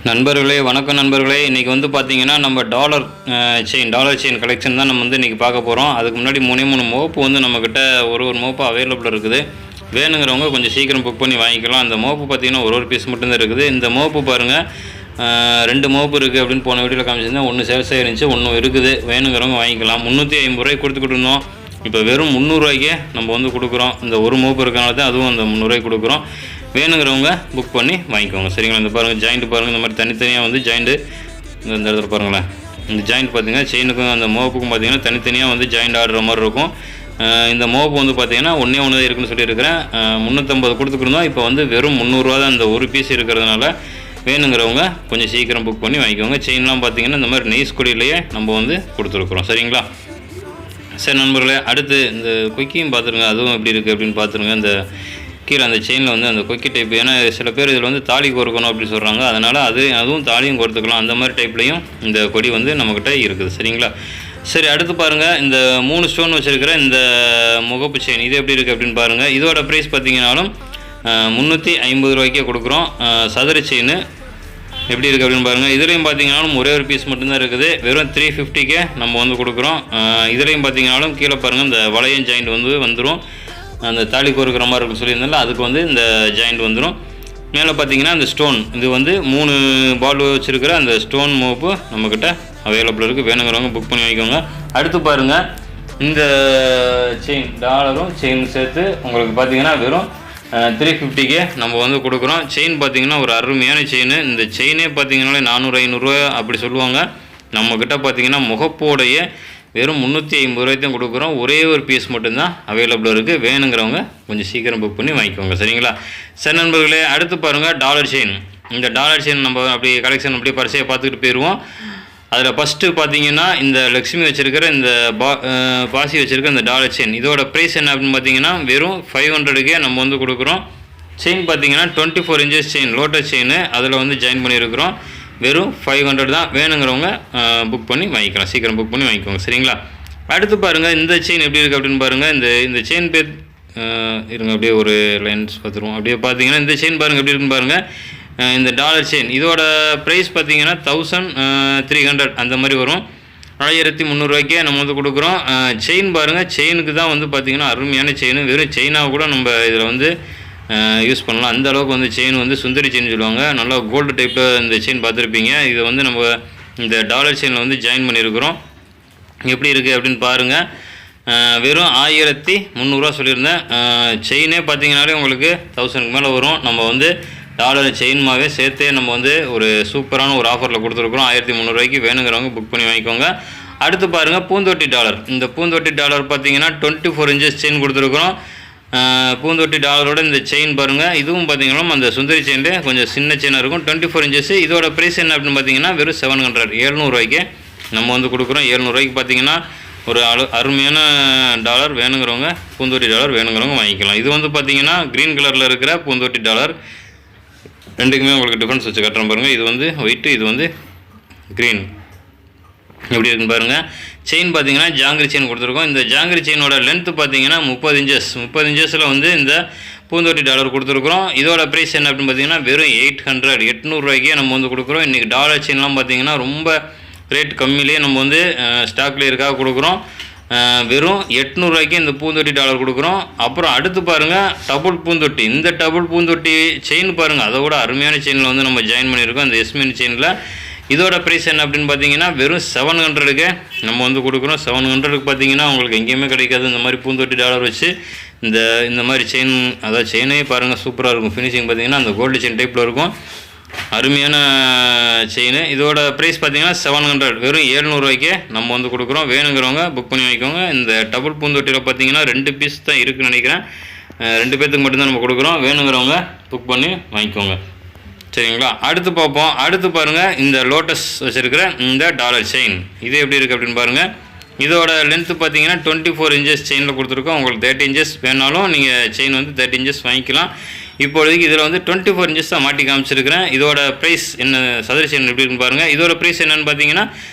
நண்பர்களே வணக்கம் நண்பர்களே. இன்றைக்கி வந்து பார்த்திங்கன்னா நம்ம டாலர் செயின் கலெக்ஷன் தான் நம்ம வந்து இன்றைக்கி பார்க்க போகிறோம். அதுக்கு முன்னாடி 3 மோப்பு வந்து நம்மக்கிட்ட ஒரு மோப்பு அவைலபிள் இருக்குது. வேணுங்கிறவங்க கொஞ்சம் சீக்கிரம் புக் பண்ணி வாங்கிக்கலாம். அந்த மோப்பு பார்த்திங்கன்னா ஒரு பீஸ் மட்டும்தான் இருக்குது. இந்த மோப்பு பாருங்கள், 2 மோப்பு இருக்குது அப்படின்னு போன வீடியோவில் காமிச்சிருந்தேன். 1 சேல்ஸ் ஆகிருந்துச்சு, 1 இருக்குது. வேணுங்கிறவங்க வாங்கிக்கலாம். 350 ரூபாய்க்கு கொடுத்துக்கிட்டு இருந்தோம். இப்போ வெறும் 300 ரூபாய்க்கே நம்ம வந்து கொடுக்குறோம். இந்த ஒரு மோப்பு இருக்கனால தான் அதுவும் அந்த 300 ரூபாய்க்கு கொடுக்குறோம். வேணுங்கிறவங்க புக் பண்ணி வாங்கிக்கோங்க. சரிங்களா? இந்த பாருங்கள், ஜாயிண்ட் பாருங்கள். இந்த மாதிரி தனித்தனியாக வந்து ஜாயிண்ட்டு இந்த இடத்துல பாருங்களேன். இந்த ஜாயிண்ட் பார்த்திங்கன்னா செயினுக்கும் அந்த மோப்புக்கும் பார்த்திங்கன்னா தனித்தனியாக வந்து ஜாயிண்ட் ஆடுற மாதிரி இருக்கும். இந்த மோப்பு வந்து பார்த்திங்கன்னா ஒன்றே தான் இருக்குதுன்னு சொல்லியிருக்கிறேன். 350 கொடுத்துக்கிருந்தோம். இப்போ வந்து வெறும் 300 ரூபா தான் இந்த ஒரு பீஸ் இருக்கிறதுனால வேணுங்கிறவங்க கொஞ்சம் சீக்கிரம் புக் பண்ணி வாங்கிக்கோங்க. செயின்லாம் பார்த்திங்கன்னா இந்த மாதிரி நெய்ஸ் கொடியிலேயே நம்ம வந்து கொடுத்துருக்குறோம். சரிங்களா? சரி நண்பர்களே, அடுத்து இந்த கொக்கியும் பார்த்துருங்க. அதுவும் எப்படி இருக்குது அப்படின்னு பார்த்துருங்க. இந்த கீழே அந்த செயினில் வந்து அந்த கொக்கி டைப், ஏன்னா சில பேர் இதில் வந்து தாலி கோர்க்கணும் அப்படின்னு சொல்கிறாங்க. அதனால் அதுவும் தாலியும் கோர்த்துக்கலாம். அந்த மாதிரி டைப்லையும் இந்த கொடி வந்து நம்மக்கிட்ட இருக்குது. சரிங்களா? சரி, அடுத்து பாருங்கள். இந்த 3 ஸ்டோன் வச்சுருக்கிற இந்த முகப்பு செயின் இது எப்படி இருக்குது அப்படின்னு பாருங்கள். இதோட ப்ரைஸ் பார்த்திங்கனாலும் 350 ரூபாய்க்கே கொடுக்குறோம். சதுர செயின் எப்படி இருக்குது அப்படின்னு பாருங்கள். இதுலேயும் பார்த்திங்கனாலும் ஒரே ஒரு பீஸ் மட்டும்தான் இருக்குது. வெறும் 350க்கே நம்ம வந்து கொடுக்குறோம். இதுலேயும் பார்த்திங்கனாலும் கீழே பாருங்கள், இந்த வளையம் ஜாயிண்ட் வந்து வந்துடும். அந்த தாலி கோர்க்கிற மாதிரி இருக்குன்னு சொல்லியிருந்தால அதுக்கு வந்து இந்த ஜாயிண்ட் வந்துடும். மேலே பார்த்திங்கன்னா இந்த ஸ்டோன் இது வந்து 3 பால் வச்சுருக்கிற அந்த ஸ்டோன் மோப்பு நம்மக்கிட்ட அவைலபிள் இருக்குது. வேணுங்கிறவங்க புக் பண்ணி வாங்கிக்கோங்க. அடுத்து பாருங்கள், இந்த செயின் டாலரும் செயின் சேர்த்து உங்களுக்கு பார்த்திங்கன்னா வெறும் 350க்கே நம்ம வந்து கொடுக்குறோம். செயின் பார்த்திங்கன்னா ஒரு அருமையான செயின். இந்த செயினே பார்த்திங்கனாலே 400-500 ரூபா அப்படி சொல்லுவாங்க. நம்மக்கிட்ட பார்த்திங்கன்னா முகப்போடைய வெறும் 350 ரூபாய்க்கு தான் கொடுக்குறோம். ஒரே ஒரு பீஸ் மட்டும்தான் அவைலபிள் இருக்குது. வேணுங்கிறவங்க கொஞ்சம் சீக்கிரம் புக் பண்ணி வாங்கிக்கோங்க. சரிங்களா? சரி நண்பர்களே, அடுத்து பாருங்கள் டாலர் செயின். இந்த டாலர் செயின் நம்ம அப்படி கலெக்ஷன் அப்படியே பரிசையாக பார்த்துக்கிட்டு போயிடுவோம். அதில் ஃபஸ்ட்டு பார்த்திங்கன்னா இந்த லக்ஷ்மி வச்சுருக்கிற இந்த பாசி வச்சுருக்க இந்த டாலர் செயின் இதோட ப்ரைஸ் என்ன அப்படின்னு பார்த்திங்கன்னா வெறும் 500க்கே நம்ம வந்து கொடுக்குறோம். செயின் பார்த்திங்கன்னா 24 இன்ச்சஸ் செயின், லோட்டஸ் செயின், அதில் வந்து ஜாயின் பண்ணியிருக்கிறோம். வெறும் 500 தான். வேணுங்கிறவங்க புக் பண்ணி வாங்கிக்கலாம். சீக்கிரம் புக் பண்ணி வாங்கிக்கோங்க. சரிங்களா? அடுத்து பாருங்கள், இந்த செயின் எப்படி இருக்குது அப்படின்னு பாருங்கள். இந்த செயின் பேர் இருங்க, அப்படியே ஒரு லைன்ஸ் பார்த்துருவோம். அப்படியே பார்த்தீங்கன்னா இந்த செயின் பாருங்கள் எப்படி இருக்குன்னு பாருங்கள். இந்த டாலர் செயின் இதோட ப்ரைஸ் பார்த்திங்கன்னா 1300 அந்த மாதிரி வரும். 1300 ரூபாய்க்கே நம்ம வந்து கொடுக்குறோம். செயின் பாருங்கள், செயினுக்கு தான் வந்து பார்த்திங்கன்னா அருமையான செயின். வெறும் செயினாக கூட நம்ம இதில் வந்து யூஸ் பண்ணலாம். அந்த அளவுக்கு வந்து செயின் வந்து சுந்தரி செயின் சொல்லுவாங்க. நல்லா கோல்டு டைப்பில் இந்த செயின் பார்த்துருப்பீங்க. இதை வந்து நம்ம இந்த டாலர் செயினில் வந்து ஜாயின் பண்ணியிருக்கிறோம். எப்படி இருக்குது அப்படின்னு பாருங்கள். வெறும் 1300 சொல்லியிருந்தேன். செயினே பார்த்தீங்கனாலே உங்களுக்கு 1000க்கு மேலே வரும். நம்ம வந்து டாலர் செயின்மாவே சேர்த்தே நம்ம வந்து ஒரு சூப்பரான ஒரு ஆஃபரில் கொடுத்துருக்குறோம். 1300 ரூபாய்க்கு. வேணுங்கிறவங்க புக் பண்ணி வாங்கிக்கோங்க. அடுத்து பாருங்கள், பூந்தொட்டி டாலர். இந்த பூந்தொட்டி டாலர் பார்த்தீங்கன்னா 24 இன்ச்சஸ் செயின் கொடுத்துருக்குறோம். பூந்தொட்டி டாலரோட இந்த செயின் பாருங்கள். இதுவும் பார்த்திங்கன்னா அந்த சுந்தரி செயின்லேயே கொஞ்சம் சின்ன செயினாக இருக்கும். 24 இன்ச்சஸ். இதோட ப்ரைஸ் என்ன அப்படின்னு பார்த்தீங்கன்னா வெறும் 700 ரூபாய்க்கு நம்ம வந்து கொடுக்குறோம். 700 ரூபாய்க்கு பார்த்தீங்கன்னா ஒரு அருமையான டாலர். வேணுங்கிறவங்க பூந்தொட்டி டாலர் வேணுங்கிறவங்க வாங்கிக்கலாம். இது வந்து பார்த்திங்கன்னா க்ரீன் கலரில் இருக்கிற பூந்தொட்டி டாலர். ரெண்டுக்குமே உங்களுக்கு டிஃப்ரென்ஸ் வச்சு கட்டுறோம் பாருங்கள். இது வந்து ஒயிட்டு, இது வந்து க்ரீன். எப்படி இருக்குன்னு பாருங்கள். செயின் பார்த்திங்கன்னா ஜாங்கிரி செயின் கொடுத்துருக்கோம். இந்த ஜாங்கிரி செயினோட லென்த்து பார்த்திங்கன்னா 30 இன்ச்சஸில் வந்து இந்த பூந்தொட்டி டாலர் கொடுத்துருக்குறோம். இதோட ப்ரைஸ் என்ன அப்படின்னு பார்த்தீங்கன்னா வெறும் 800 ரூபாய்க்கே நம்ம வந்து கொடுக்குறோம். இன்றைக்கி டாலர் செயின்லாம் பார்த்திங்கன்னா ரொம்ப ரேட் கம்மியிலே நம்ம வந்து ஸ்டாக்லேயே இருக்காக கொடுக்குறோம். வெறும் 800 ரூபாய்க்கு இந்த பூந்தொட்டி டாலர் கொடுக்குறோம். அப்புறம் அடுத்து பாருங்கள், டபுள் பூந்தொட்டி. இந்த டபுள் பூந்தொட்டி செயின் பாருங்கள், அதை விட அருமையான செயினில் வந்து நம்ம ஜாயின் பண்ணியிருக்கோம். இந்த எஸ்மின் செயினில் இதோட ப்ரைஸ் என்ன அப்படின்னு பார்த்தீங்கன்னா வெறும் 700க்கு நம்ம வந்து கொடுக்குறோம். 700க்கு பார்த்தீங்கன்னா உங்களுக்கு எங்கேயுமே கிடைக்காது. இந்த மாதிரி பூந்தொட்டி டாலர் வச்சு இந்த மாதிரி செயின், அதாவது செயினே பாருங்கள் சூப்பராக இருக்கும். ஃபினிஷிங் பார்த்தீங்கன்னா அந்த கோல்டு செயின் டைப்பில் இருக்கும். அருமையான செயின். இதோட ப்ரைஸ் பார்த்தீங்கன்னா 700, வெறும் 700 ரூபாய்க்கே நம்ம வந்து கொடுக்குறோம். வேணுங்கிறவங்க புக் பண்ணி வாங்கிக்கோங்க. இந்த டபுள் பூந்தொட்டியில் பார்த்தீங்கன்னா 2 பீஸ் தான் இருக்குதுன்னு நினைக்கிறேன். 2 பேர்த்துக்கு மட்டும்தான் நம்ம கொடுக்குறோம். வேணுங்கிறவங்க புக் பண்ணி வாங்கிக்கோங்க. சரிங்களா? அடுத்து பார்ப்போம். அடுத்து பாருங்கள், இந்த லோட்டஸ் வச்சுருக்கிற இந்த டாலர் செயின் இது எப்படி இருக்குது அப்படின்னு பாருங்கள். இதோட லென்த்து பார்த்தீங்கன்னா 24 இன்ச்சஸ் செயினில் கொடுத்துருக்கோம். உங்களுக்கு 30 இன்ச்சஸ் வேணாலும் நீங்கள் செயின் வந்து 30 இன்ச்சஸ் வாங்கிக்கலாம். இப்போதைக்கு இதில் வந்து 24 இன்ச்சஸ் தான் மாட்டி காமிச்சிருக்கிறேன். இதோட ப்ரைஸ் என்ன, சதுர செயின் எப்படி இருக்குன்னு பாருங்கள். இதோட ப்ரைஸ் என்னென்னு பார்த்தீங்கன்னா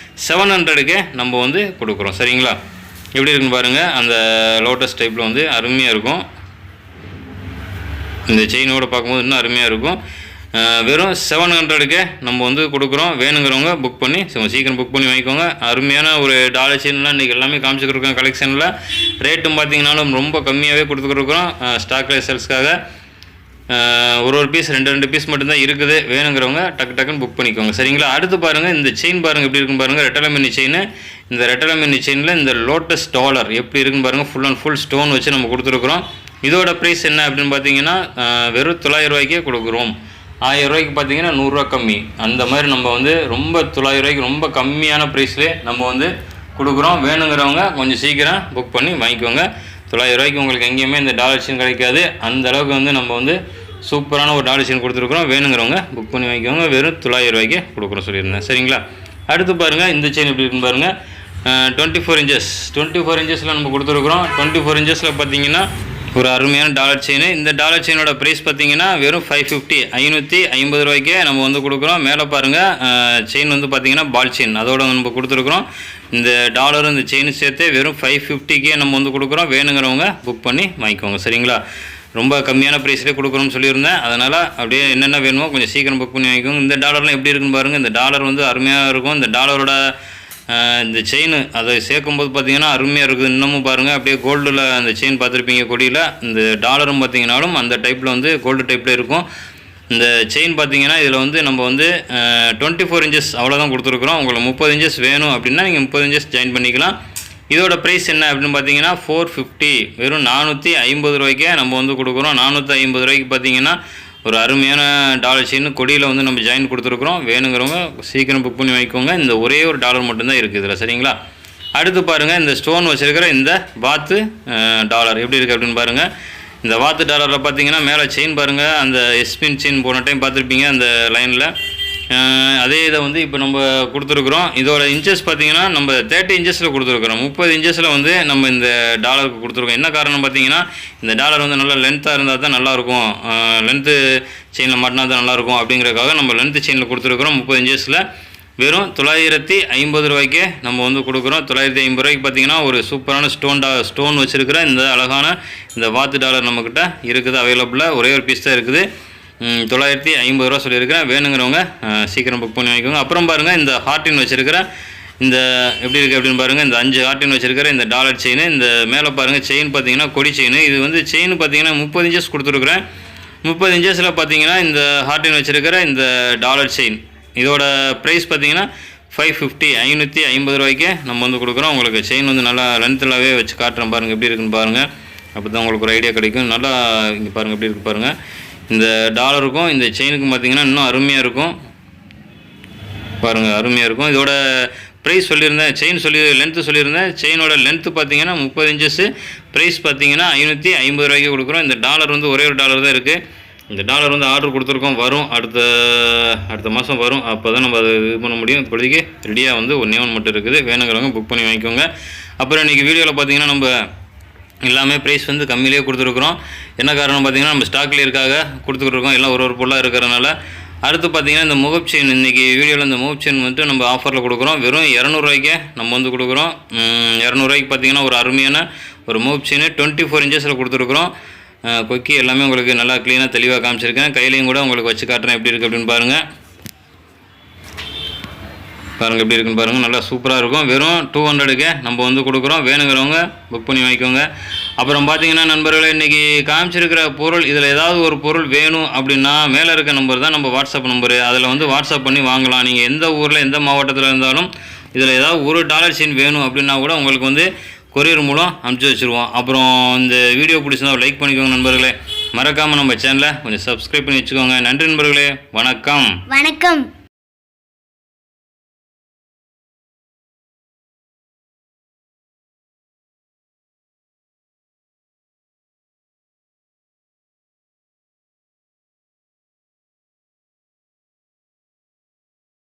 700க்கே நம்ம வந்து கொடுக்குறோம். சரிங்களா? எப்படி இருக்குன்னு பாருங்கள். அந்த லோட்டஸ் டைப்பில் வந்து அருமையாக இருக்கும். இந்த செயினோடு பார்க்கும்போது இன்னும் அருமையாக இருக்கும். வெறும் 700க்கு நம்ம வந்து கொடுக்குறோம். வேணுங்கிறவங்க புக் பண்ணி சீக்கிரம் புக் பண்ணி வாங்கிக்கோங்க. அருமையான ஒரு டாலர் செயின்லாம் இன்றைக்கி எல்லாமே காமிச்சிருக்கோம் கலெக்ஷனில். ரேட்டும் பார்த்தீங்கன்னாலும் ரொம்ப கம்மியாகவே கொடுத்துருக்குறோம். ஸ்டாக் சேல்ஸ்க்காக ஒரு பீஸ் 2 பீஸ் மட்டும்தான் இருக்குது. வேணுங்கிறவங்க டக்குன்னு புக் பண்ணிக்கோங்க. சரிங்களா? அடுத்து பாருங்கள், இந்த செயின் பாருங்கள் எப்படி இருக்குன்னு பாருங்கள். ரெட்டலை மின்னி செயின். இந்த ரெட்டலை மின்னி செயினில் இந்த லோட்டஸ் டாலர் எப்படி இருக்குன்னு பாருங்கள். ஃபுல் அண்ட் ஃபுல் ஸ்டோன் வச்சு நம்ம கொடுத்துருக்குறோம். இதோட ப்ரைஸ் என்ன அப்படின்னு பார்த்தீங்கன்னா வெறும் 900 ரூபாய்க்கே கொடுக்குறோம். 1000 ரூபாய்க்கு பார்த்தீங்கன்னா 100 ரூபா கம்மி. அந்த மாதிரி நம்ம வந்து ரொம்ப 900 ரூபாய்க்கு ரொம்ப கம்மியான ப்ரைஸ்லேயே நம்ம வந்து கொடுக்குறோம். வேணுங்கிறவங்க கொஞ்சம் சீக்கிரம் புக் பண்ணி வாங்கிக்கோங்க. 900 ரூபாய்க்கு உங்களுக்கு எங்கேயுமே இந்த டாலர் செயின் கிடைக்காது. அந்த அளவுக்கு வந்து நம்ம வந்து சூப்பரான ஒரு டாலர் செயின் கொடுத்துருக்குறோம். வேணுங்கிறவங்க புக் பண்ணி வாங்கிக்கோங்க. வெறும் 900 ரூபாய்க்கு கொடுக்குறோம் சொல்லியிருந்தேன். சரிங்களா? அடுத்து பாருங்கள், இந்த செயின் எப்படி இருக்குன்னு பாருங்கள். 24 இன்ச்சஸ் 24 இன்ச்சஸில் நம்ம கொடுத்துருக்குறோம். 24 இன்ச்சஸில் பார்த்தீங்கன்னா ஒரு அருமையான டாலர் செயின். இந்த டாலர் செயினோட ப்ரைஸ் பார்த்தீங்கன்னா வெறும் 550 ரூபாய்க்கே நம்ம வந்து கொடுக்குறோம். மேலே பாருங்கள், செயின் வந்து பார்த்தீங்கன்னா பால் செயின் அதோட நம்ம கொடுத்துருக்குறோம். இந்த டாலரும் இந்த செயின் சேர்த்து வெறும் 550க்கே நம்ம வந்து கொடுக்குறோம். வேணுங்கிறவங்க புக் பண்ணி வாங்கிக்கோங்க. சரிங்களா? ரொம்ப கம்மியான ப்ரைஸ்லேயே கொடுக்குறோம்னு சொல்லியிருந்தேன். அதனால் அப்படியே என்னென்ன வேணுமோ கொஞ்சம் சீக்கிரம் புக் பண்ணி வாங்கிக்கோங்க. இந்த டாலர்லாம் எப்படி இருக்குன்னு பாருங்கள். இந்த டாலர் வந்து அருமையாக இருக்கும். இந்த டாலரோட இந்த செயின் அதை சேர்க்கும்போது பார்த்தீங்கன்னா அருமையாக இருக்குது. இன்னமும் பாருங்கள், அப்படியே கோல்டில் அந்த செயின் பார்த்துருப்பீங்க கொடியில். இந்த டாலரும் பார்த்தீங்கன்னாலும் அந்த டைப்பில் வந்து கோல்டு டைப்பில் இருக்கும். இந்த செயின் பார்த்தீங்கன்னா இதில் வந்து நம்ம வந்து 24 இன்ச்சஸ் அவ்வளோதான் கொடுத்துருக்குறோம். உங்களுக்கு 30 இன்ச்சஸ் வேணும் அப்படின்னா நீங்கள் 30 இன்ச்சஸ் ஜாயின் பண்ணிக்கலாம். இதோட ப்ரைஸ் என்ன அப்படின்னு பார்த்தீங்கன்னா 450 வெறும் 450 ரூபாய்க்கே நம்ம வந்து கொடுக்குறோம். 450 ரூபாய்க்கு பார்த்தீங்கன்னா ஒரு அருமையான டாலர் செயின் கொடியில் வந்து நம்ம ஜாயின் கொடுத்துருக்குறோம். வேணுங்கிறவங்க சீக்கிரம் புக் பண்ணி வாங்கிக்கோங்க. இந்த ஒரே ஒரு டாலர் மட்டும்தான் இருக்குது இதில். சரிங்களா? அடுத்து பாருங்கள், இந்த ஸ்டோன் வச்சுருக்கிற இந்த வாத்து டாலர் எப்படி இருக்குது அப்படின்னு பாருங்கள். இந்த வாத்து டாலரில் பார்த்தீங்கன்னா மேலே செயின் பாருங்கள், அந்த எஸ்பின் செயின் போன டைம் பார்த்துருப்பீங்க அந்த லைனில். அதே இதை வந்து இப்போ நம்ம கொடுத்துருக்குறோம். இதோட இன்ச்சஸ் பார்த்தீங்கன்னா நம்ம 30 இன்ச்சஸில் கொடுத்துருக்குறோம். 30 இன்ச்சஸில் வந்து நம்ம இந்த டாலருக்கு கொடுத்துருக்கோம். என்ன காரணம் பார்த்தீங்கன்னா இந்த டாலர் வந்து நல்லா லென்த்தாக இருந்தால் தான் நல்லாயிருக்கும், லென்த்து செயினில் மாட்டினா தான் நல்லாயிருக்கும் அப்படிங்கிறதுக்காக நம்ம லென்த்து செயினில் கொடுத்துருக்குறோம். 30 இன்ச்சஸில் வெறும் 950 ரூபாய்க்கே நம்ம வந்து கொடுக்குறோம். 950 ரூபாய்க்கு பார்த்தீங்கன்னா ஒரு சூப்பரான ஸ்டோன் வச்சுருக்கிற இந்த அழகான இந்த வாத்து டாலர் நம்மக்கிட்ட இருக்குது. அவைலபிளாக ஒரே ஒரு பீஸ் தான் இருக்குது. 950 ரூபா சொல்லியிருக்கிறேன். வேணுங்கிறவங்க சீக்கிரம் புக் பண்ணி வாங்கிக்கோங்க. அப்புறம் பாருங்கள், இந்த ஹார்டின் வச்சுருக்கிற இந்த எப்படி இருக்குது அப்படின்னு பாருங்கள். இந்த 5 ஹார்டின் வச்சுருக்கிற இந்த டாலர் செயின். இந்த மேலே பாருங்கள், செயின் பார்த்தீங்கன்னா கொடி செயின். இது வந்து செயின் பார்த்தீங்கன்னா 30 இன்ச்சஸ் கொடுத்துருக்குறேன். 30 இன்ச்சஸில் பார்த்தீங்கன்னா இந்த ஹார்டின் வச்சுருக்கிற இந்த டாலர் செயின் இதோட ப்ரைஸ் பார்த்தீங்கன்னா 550 ரூபாய்க்கே நம்ம வந்து கொடுக்குறோம். உங்களுக்கு செயின் வந்து நல்லா லென்த்திலாகவே வச்சு காட்டுறேன் பாருங்கள் எப்படி இருக்குன்னு பாருங்கள். அப்படி தான் உங்களுக்கு ஒரு ஐடியா கிடைக்கும். நல்லா இங்கே பாருங்கள் எப்படி இருக்குது பாருங்கள். இந்த டாலருக்கும் இந்த செயினுக்கும் பார்த்தீங்கன்னா இன்னும் அருமையாக இருக்கும் பாருங்கள், அருமையாக இருக்கும். இதோட ப்ரைஸ் சொல்லியிருந்தேன், செயின் லென்த்து சொல்லியிருந்தேன். செயினோட லென்த்து பார்த்தீங்கன்னா 30 இன்ச்சஸ்ஸு. ப்ரைஸ் பார்த்தீங்கன்னா 550 ரூபாய்க்கு கொடுக்குறோம். இந்த டாலர் வந்து ஒரே ஒரு டாலர் தான் இருக்குது. இந்த டாலர் வந்து ஆர்டர் கொடுத்துருக்கோம். வரும் அடுத்த மாதம் வரும். அப்போ தான் நம்ம அதை இது பண்ண முடியும். இப்போதைக்கு ரெடியாக வந்து ஒன்றே ஒன்று மட்டும் இருக்குது. வேணுங்கிறவங்க புக் பண்ணி வாங்கிக்கோங்க. அப்புறம் இன்றைக்கி வீடியோவில் பார்த்தீங்கன்னா நம்ம எல்லாமே ப்ரைஸ் வந்து கம்மியிலே கொடுத்துருக்குறோம். என்ன காரணம் பார்த்தீங்கன்னா நம்ம ஸ்டாக்லேயே இருக்காக கொடுத்துக்கிட்டுருக்கோம். எல்லாம் ஒரு பொருளாக இருக்கிறனால. அடுத்து பார்த்தீங்கன்னா இந்த முகப் செயின், இன்றைக்கி வீடியோவில் இந்த முகப் செயின் வந்துட்டு நம்ம ஆஃபரில் கொடுக்குறோம். வெறும் 200 ரூபாய்க்கே நம்ம வந்து கொடுக்குறோம். 200 ரூபாய்க்கு பார்த்தீங்கன்னா ஒரு அருமையான ஒரு முகப் செயின் 24 இன்ச்சஸில் கொடுத்துருக்குறோம். கொக்கி எல்லாமே உங்களுக்கு நல்லா க்ளீனாக தெளிவாக காமிச்சிருக்கேன். கையிலையும் கூட உங்களுக்கு வச்சு காட்டுறேன் எப்படி இருக்குது அப்படின்னு பாருங்கள். எப்படி இருக்குன்னு பாருங்கள். நல்லா சூப்பராக இருக்கும். வெறும் 200க்கே நம்ம வந்து கொடுக்குறோம். வேணுங்கிறவங்க புக் பண்ணி வாங்கிக்கோங்க. அப்புறம் பார்த்தீங்கன்னா நண்பர்களே, இன்றைக்கி காமிச்சிருக்கிற பொருள் இதில் ஏதாவது ஒரு பொருள் வேணும் அப்படின்னா மேலே இருக்க நம்பர் தான் நம்ம வாட்ஸ்அப் நம்பரு. அதில் வந்து வாட்ஸ்அப் பண்ணி வாங்கலாம். நீங்கள் எந்த ஊரில் எந்த மாவட்டத்தில் இருந்தாலும் இதில் ஏதாவது ஒரு டாலர் செயின் வேணும் அப்படின்னா கூட உங்களுக்கு வந்து கொரியர் மூலம் அனுப்பிச்சி வச்சுருவோம். அப்புறம் இந்த வீடியோ பிடிச்சிருந்தா லைக் பண்ணிக்கோங்க நண்பர்களே. மறக்காமல் நம்ம சேனலை கொஞ்சம் சப்ஸ்கிரைப் பண்ணி வச்சுக்கோங்க. நன்றி நண்பர்களே. வணக்கம்.